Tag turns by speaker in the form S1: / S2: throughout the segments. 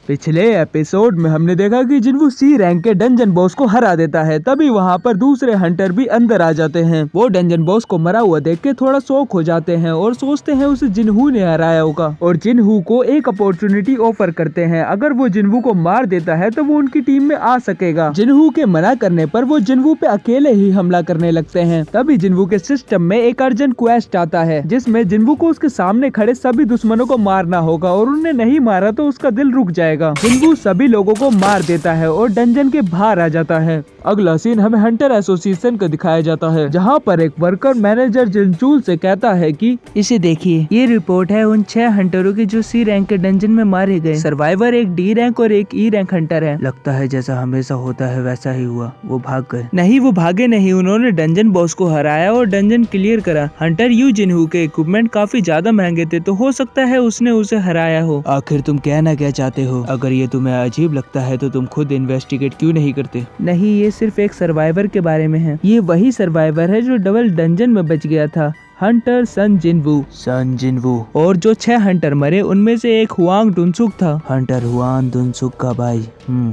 S1: पिछले एपिसोड में हमने देखा कि जिन्वू सी रैंक के डंजन बॉस को हरा देता है। तभी वहाँ पर दूसरे हंटर भी अंदर आ जाते हैं। वो डंजन बॉस को मरा हुआ देख के थोड़ा शॉक हो जाते हैं और सोचते हैं उसे जिन्हू ने हराया होगा, और जिन्हू को एक अपॉर्चुनिटी ऑफर करते हैं। अगर वो जिन्वू को मार देता है तो वो उनकी टीम में आ सकेगा। जिन्हू के मना करने पर वो जिन्वू पे अकेले ही हमला करने लगते हैं। तभी जिन्वू के सिस्टम में एक अर्जेंट क्वेस्ट आता है जिसमें जिन्वू को उसके सामने खड़े सभी दुश्मनों को मारना होगा, और उन्हें नहीं मारा तो उसका दिल रुक जाएगा। जिन्वू सभी लोगों को मार देता है और डंजन के बाहर आ जाता है। अगला सीन हमें हंटर एसोसिएशन का दिखाया जाता है, जहाँ पर एक वर्कर मैनेजर जिनचूल से कहता है कि
S2: इसे देखिए, ये रिपोर्ट है उन 6 हंटरों की जो सी रैंक के डंजन में मारे गए। सर्वाइवर एक डी रैंक और एक ई रैंक हंटर है। लगता है जैसा हमेशा होता है वैसा ही हुआ, वो भाग गए। नहीं, वो भागे नहीं, उन्होंने डंजन बॉस को हराया और डंजन क्लियर करा। हंटर यू जिन्हू के इक्विपमेंट काफी ज्यादा महंगे थे, तो हो सकता है उसने उसे हराया हो। आखिर तुम कहना क्या चाहते हो? अगर ये तुम्हें अजीब लगता है तो तुम खुद इन्वेस्टिगेट क्यों नहीं करते? नहीं, ये सिर्फ एक सर्वाइवर के बारे में है। ये वही सर्वाइवर है जो डबल डंजन में बच गया था, हंटर सन जिन्वू। और जो 6 हंटर मरे उनमें से एक हुआंग डुनसुक था, हंटर हुआंग डुनसुक का भाई।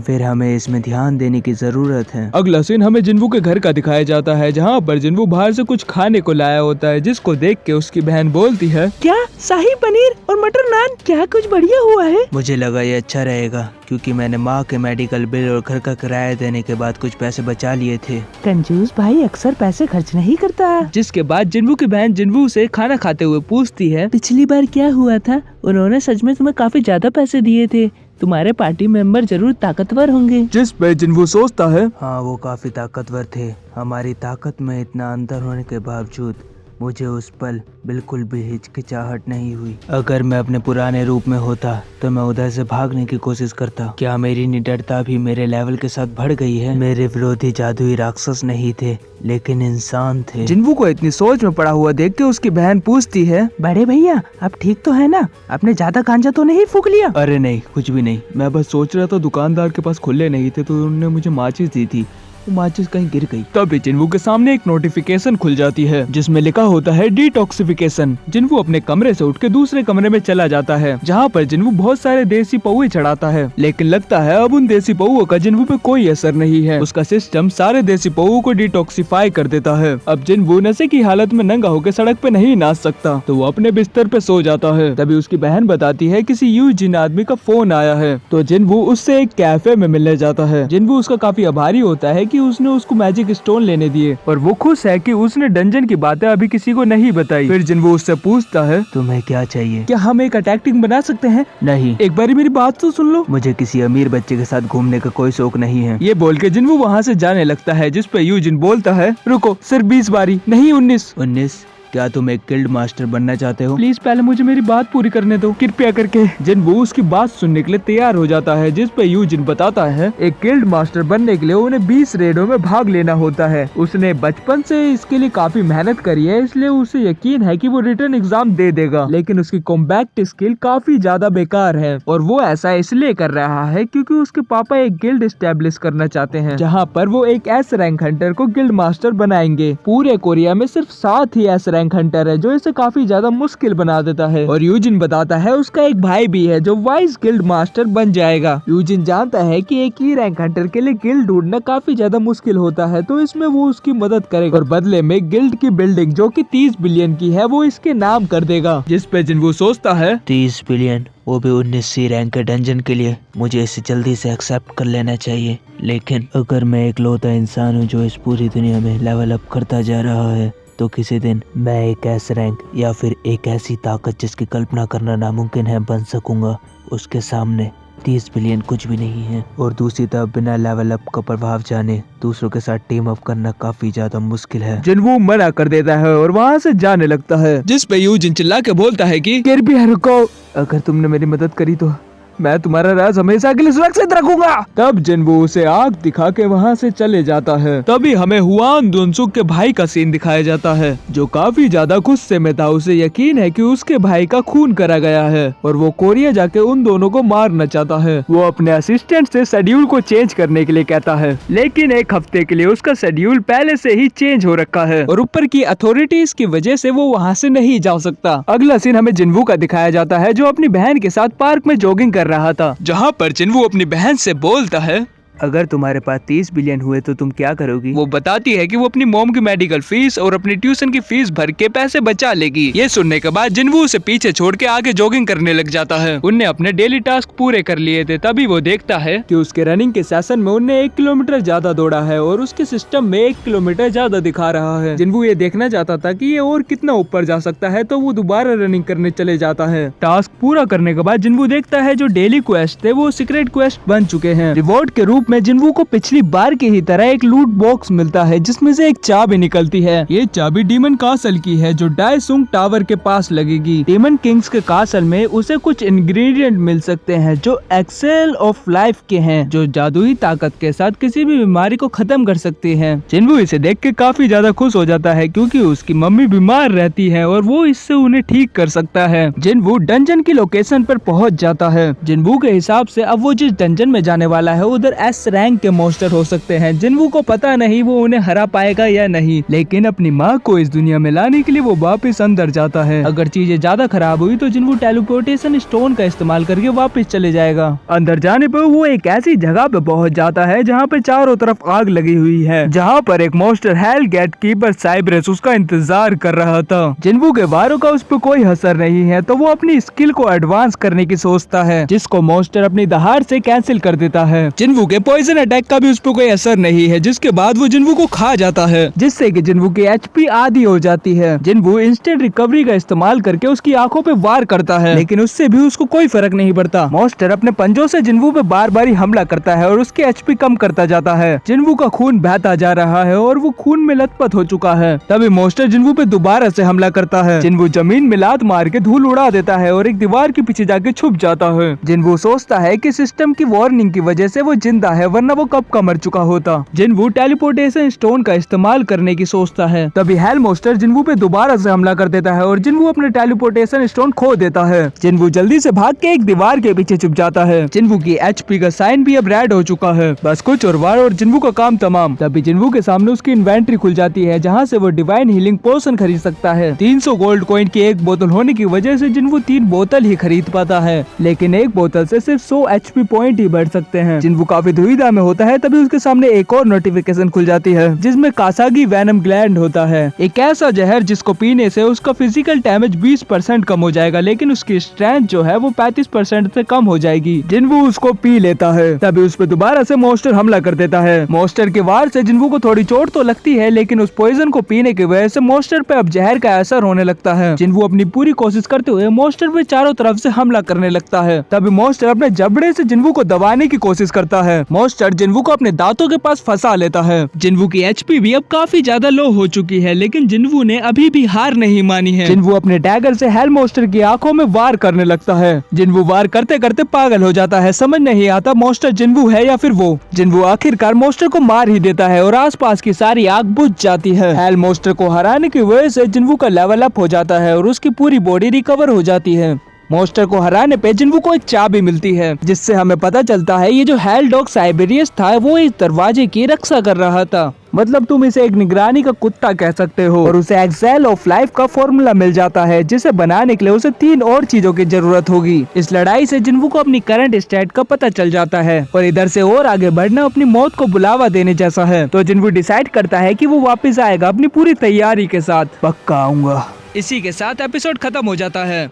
S2: फिर हमें इसमें ध्यान देने की जरूरत है।
S1: अगला सीन हमें जिन्वू के घर का दिखाया जाता है, जहाँ पर जिन्वू बाहर से कुछ खाने को लाया होता है, जिसको देख के उसकी बहन बोलती है,
S2: क्या शाही पनीर और मटर नान? क्या कुछ बढ़िया हुआ है? मुझे लगा ये अच्छा रहेगा, क्योंकि मैंने माँ के मेडिकल बिल और घर का किराया देने के बाद कुछ पैसे बचा लिए थे। कंजूस भाई अक्सर पैसे खर्च नहीं करता।
S1: जिसके बाद जिन्वू की बहन जिन्वू से खाना खाते हुए पूछती है,
S2: पिछली बार क्या हुआ था? उन्होंने सच में तुम्हें काफी ज्यादा पैसे दिए थे। तुम्हारे पार्टी मेंबर जरूर ताकतवर होंगे।
S1: जिस पे जिन्वू सोचता है,
S2: हाँ, वो काफी ताकतवर थे। हमारी ताकत में इतना अंतर होने के बावजूद मुझे उस पल बिल्कुल भी हिचकिचाहट नहीं हुई। अगर मैं अपने पुराने रूप में होता तो मैं उधर से भागने की कोशिश करता। क्या मेरी निडरता भी मेरे लेवल के साथ बढ़ गई है? मेरे विरोधी जादुई राक्षस नहीं थे, लेकिन इंसान थे।
S1: जिन्वू को इतनी सोच में पड़ा हुआ देख के उसकी बहन पूछती है,
S2: बड़े भैया आप ठीक तो है ना? आपने ज्यादा गांजा तो नहीं फूक लिया?
S1: अरे नहीं, कुछ भी नहीं। मैं बस सोच रहा था दुकानदार के पास खुले नहीं थे तो उन्होंने मुझे माचिस दी थी, वो माचिस कहीं गिर गई। तभी जिन्वू के सामने एक नोटिफिकेशन खुल जाती है जिसमें लिखा होता है डिटॉक्सिफिकेशन। जिन्वू अपने कमरे से उठ के दूसरे कमरे में चला जाता है, जहाँ पर जिन्वू बहुत सारे देसी पौए चढ़ाता है, लेकिन लगता है अब उन देसी पौओं का जिन्वू पे कोई असर नहीं है। उसका सिस्टम सारे देसी पौओं को डिटॉक्सिफाई कर देता है। अब जिन्वू नशे की हालत में नंगा होकर सड़क पे नहीं नाच सकता, तो वो अपने बिस्तर पे सो जाता है। तभी उसकी बहन बताती है किसी यूजिन आदमी का फोन आया है, तो जिन्वू उससे एक कैफे में मिलने जाता है। जिन्वू उसका काफी आभारी होता है कि उसने उसको मैजिक स्टोन लेने दिए, और वो खुश है कि उसने डंजन की बातें अभी किसी को नहीं बताई। फिर जिन्वू उससे पूछता है,
S2: तुम्हें क्या चाहिए?
S1: क्या हम एक अटैक टीम बना सकते हैं?
S2: नहीं,
S1: एक बारी मेरी बात तो सुन लो।
S2: मुझे किसी अमीर बच्चे के साथ घूमने का कोई शौक नहीं है।
S1: ये बोल के जिन्वू वहाँ से जाने लगता है, जिस पे यूजिन बोलता है, रुको, सिर्फ 20 बारी नहीं 19।
S2: क्या तुम एक गिल्ड मास्टर बनना चाहते हो?
S1: प्लीज पहले मुझे मेरी बात पूरी करने दो, कृपया करके। जिन्वू उसकी बात सुनने के लिए तैयार हो जाता है, जिस पे यूजिन बताता है एक गिल्ड मास्टर बनने के लिए उन्हें 20 रेडों में भाग लेना होता है। उसने बचपन से इसके लिए काफी मेहनत करी है, इसलिए उसे यकीन है कि वो रिटर्न एग्जाम दे देगा, लेकिन उसकी कॉम्बैक्ट स्किल काफी ज्यादा बेकार है, और वो ऐसा इसलिए कर रहा है क्योंकि उसके पापा एक गिल्ड एस्टेब्लिश करना चाहते हैं, जहाँ पर वो एक एस रैंक हंटर को गिल्ड मास्टर बनाएंगे। पूरे कोरिया में सिर्फ 7 ही एस रैंक हंटर है, जो इसे काफी ज्यादा मुश्किल बना देता है। और यूजिन बताता है उसका एक भाई भी है जो वाइस गिल्ड मास्टर बन जाएगा। यूजिन जानता है कि एक ही रैंक हंटर के लिए गिल्ड ढूंढना काफी ज्यादा मुश्किल होता है, तो इसमें वो उसकी मदद करेगा, और बदले में गिल्ड की बिल्डिंग जो कि 30 बिलियन की है वो इसके नाम कर देगा। जिस पे जिन्वू सोचता है,
S2: 30 बिलियन, वो भी 19 सी रैंक के डंजन के लिए? मुझे इसे जल्दी से एक्सेप्ट कर लेना चाहिए, लेकिन अगर मैं इकलौता इंसान हूँ जो इस पूरी दुनिया में लेवल अप करता जा रहा है, तो किसी दिन मैं एक ऐसा रैंक या फिर एक ऐसी ताकत जिसकी कल्पना करना नामुमकिन है बन सकूंगा। उसके सामने 30 बिलियन कुछ भी नहीं है। और दूसरी तरफ बिना लेवल अप का प्रभाव जाने दूसरों के साथ टीम अप करना काफी ज्यादा मुश्किल है।
S1: जिन्वू मना कर देता है और वहाँ से जाने लगता है, जिस पे यूजिन चिल्ला के बोलता है कि कृपया रुको, अगर तुमने मेरी मदद करी तो मैं तुम्हारा राज हमेशा के लिए सुरक्षित रखूंगा। तब जिन्वू उसे आग दिखा के वहाँ से चले जाता है। तभी हमें हुआन दुनसुक के भाई का सीन दिखाया जाता है, जो काफी ज्यादा गुस्से में था। उसे यकीन है कि उसके भाई का खून करा गया है और वो कोरिया जाके उन दोनों को मारना चाहता है। वो अपने असिस्टेंट से शेड्यूल को चेंज करने के लिए कहता है, लेकिन एक हफ्ते के लिए उसका शेड्यूल पहले से ही चेंज हो रखा है और ऊपर की अथॉरिटीज की वजह से वो वहाँ से नहीं जा सकता। अगला सीन हमें जिन्वू का दिखाया जाता है, जो अपनी बहन के साथ पार्क में जॉगिंग कर
S2: रहा था,
S1: जहाँ पर जिन्वू अपनी बहन से बोलता है
S2: अगर तुम्हारे पास 30 बिलियन हुए तो तुम क्या करोगी?
S1: वो बताती है कि वो अपनी मॉम की मेडिकल फीस और अपनी ट्यूशन की फीस भर के पैसे बचा लेगी। ये सुनने के बाद जिन्वू उसे पीछे छोड़ के आगे जॉगिंग करने लग जाता है। उनने अपने डेली टास्क पूरे कर लिए थे, तभी वो देखता है कि उसके रनिंग के सेशन में उनने 1 किलोमीटर ज्यादा दौड़ा है और उसके सिस्टम में 1 किलोमीटर ज्यादा दिखा रहा है। जिन्वू ये देखना चाहता था कि ये और कितना ऊपर जा सकता है, तो वो दोबारा रनिंग करने चले जाता है। टास्क पूरा करने के बाद जिन्वू देखता है जो डेली क्वेस्ट थे वो सीक्रेट क्वेस्ट बन चुके हैं। रिवॉर्ड के रूप में जिन्वू को पिछली बार की ही तरह एक लूट बॉक्स मिलता है जिसमें से एक चाबी निकलती है। ये चाबी डीमन कासल की है जो डायसुंग टावर के पास लगेगी। डीमन किंग्स के कासल में उसे कुछ इंग्रेडिएंट मिल सकते हैं जो एक्सेल ऑफ लाइफ के हैं, जो जादुई ताकत के साथ किसी भी बीमारी को खत्म कर सकती है। जिन्वू इसे देख के काफी ज्यादा खुश हो जाता है क्योंकि उसकी मम्मी बीमार रहती है और वो इससे उन्हें ठीक कर सकता है। जिन्वू डंजन की लोकेशन पर पहुंच जाता है। जिन्वू के हिसाब से अब वो जिस डंजन में जाने वाला है उधर एस रैंक के मॉन्स्टर हो सकते हैं। जिन्वू को पता नहीं वो उन्हें हरा पाएगा या नहीं, लेकिन अपनी माँ को इस दुनिया में लाने के लिए वो वापस अंदर जाता है। अगर चीजें ज्यादा खराब हुई तो जिन्वू टेलीपोर्टेशन स्टोन का इस्तेमाल करके वापस चले जाएगा। अंदर जाने पर वो एक ऐसी जगह पे पहुंच जाता है जहाँ पे चारों तरफ आग लगी हुई है, जहाँ पर एक मॉन्स्टर हेल गेट कीपर साइब्रस उसका इंतजार कर रहा था। जिन्वू के वारों का उस पर कोई असर नहीं है तो वो अपनी स्किल को एडवांस करने की सोचता है, जिसको मॉन्स्टर अपनी दहाड़ से कैंसिल कर देता है। जिन्वू के पॉइजन अटैक का भी उस पर कोई असर नहीं है, जिसके बाद वो जिन्वू को खा जाता है, जिससे कि जिन्वू की एचपी आधी हो जाती है। जिन्वू इंस्टेंट रिकवरी का इस्तेमाल करके उसकी आंखों पे वार करता है, लेकिन उससे भी उसको कोई फर्क नहीं पड़ता। मॉन्स्टर अपने पंजों से जिन्वू पे बार बार हमला करता है और उसकी एचपी कम करता जाता है। जिन्वू का खून बहता जा रहा है और वो खून में लथपथ हो चुका है। तभी मॉन्स्टर जिन्वू पे दोबारा से हमला करता है। जिन्वू जमीन में लात मार के धूल उड़ा देता है और एक दीवार के पीछे जाके छुप जाता है। जिन्वू सोचता है कि सिस्टम की वार्निंग की वजह से वो जिंदा है, वरना वो कब का मर चुका होता। जिन्वू टेलीपोर्टेशन स्टोन का इस्तेमाल करने की सोचता है। तभी हेल मॉन्स्टर जिन्वू पे दोबारा से हमला कर देता है और जिन्वू अपने टेलीपोर्टेशन स्टोन खो देता है। जिन्वू जल्दी से भाग के एक दीवार के पीछे छुप जाता है। जिन्वू की एचपी का साइन भी अब रेड हो चुका है। बस कुछ और वार और जिन्वू का काम तमाम। तभी जिन्वू के सामने उसकी इन्वेंट्री खुल जाती है, जहाँ से वो डिवाइन हीलिंग पोशन खरीद सकता है। 300 गोल्ड कॉइन की एक बोतल होने की वजह से जिन्वू 3 बोतल ही खरीद पाता है, लेकिन एक बोतल से सिर्फ 100 एचपी पॉइंट ही बढ़ सकते हैं। जिन्वू काफी दुविधा में होता है, तभी उसके सामने एक और नोटिफिकेशन खुल जाती है जिसमें कासागी वैनम ग्लैंड होता है, एक ऐसा जहर जिसको पीने से उसका फिजिकल डैमेज 20% कम हो जाएगा, लेकिन उसकी स्ट्रेंथ जो है वो 35% से कम हो जाएगी। जिन्वू उसको पी लेता है। तभी उस पर दोबारा से मॉन्स्टर हमला कर देता है। मॉन्स्टर के वार से जिन्वू को थोड़ी चोट तो लगती है, लेकिन उस पॉइजन को पीने की वजह से मॉन्स्टर पे अब जहर का असर होने लगता है। जिन्वू अपनी पूरी कोशिश करते हुए मॉन्स्टर पे चारों तरफ से हमला करने लगता है। तभी मॉन्स्टर अपने जबड़े से जिन्वू को दबाने की कोशिश करता है। मॉन्स्टर जिन्वू को अपने दांतों के पास फंसा लेता है। जिन्वू की एचपी भी अब काफी ज्यादा लो हो चुकी है, लेकिन जिन्वू ने अभी भी हार नहीं मानी है। जिन्वू अपने डैगर से हेल मॉन्स्टर की आंखों में वार करने लगता है। जिन्वू वार करते करते पागल हो जाता है, समझ नहीं आता मॉन्स्टर जिन्वू है या फिर वो। जिन्वू आखिरकार मॉन्स्टर को मार ही देता है और आसपास की सारी आग बुझ जाती है। हेल मॉन्स्टर को हराने की वजह से जिन्वू का लेवल अप हो जाता है और उसकी पूरी बॉडी रिकवर हो जाती है। मॉन्स्टर को हराने पे जिन्वू को एक चाबी मिलती है, जिससे हमें पता चलता है ये जो हेल डॉग साइबेरियस था वो इस दरवाजे की रक्षा कर रहा था। मतलब तुम इसे एक निगरानी का कुत्ता कह सकते हो। और उसे एक्सेल ऑफ लाइफ का फॉर्मूला मिल जाता है, जिसे बनाने के लिए उसे 3 और चीजों की जरूरत होगी। इस लड़ाई से जिन्वू को अपनी करंट स्टेट का पता चल जाता है और इधर से और आगे बढ़ना अपनी मौत को बुलावा देने जैसा है। तो जिन्वू डिसाइड करता है कि वो वापस आएगा अपनी पूरी तैयारी के साथ। पक्का आऊंगा। इसी के साथ एपिसोड खत्म हो जाता है।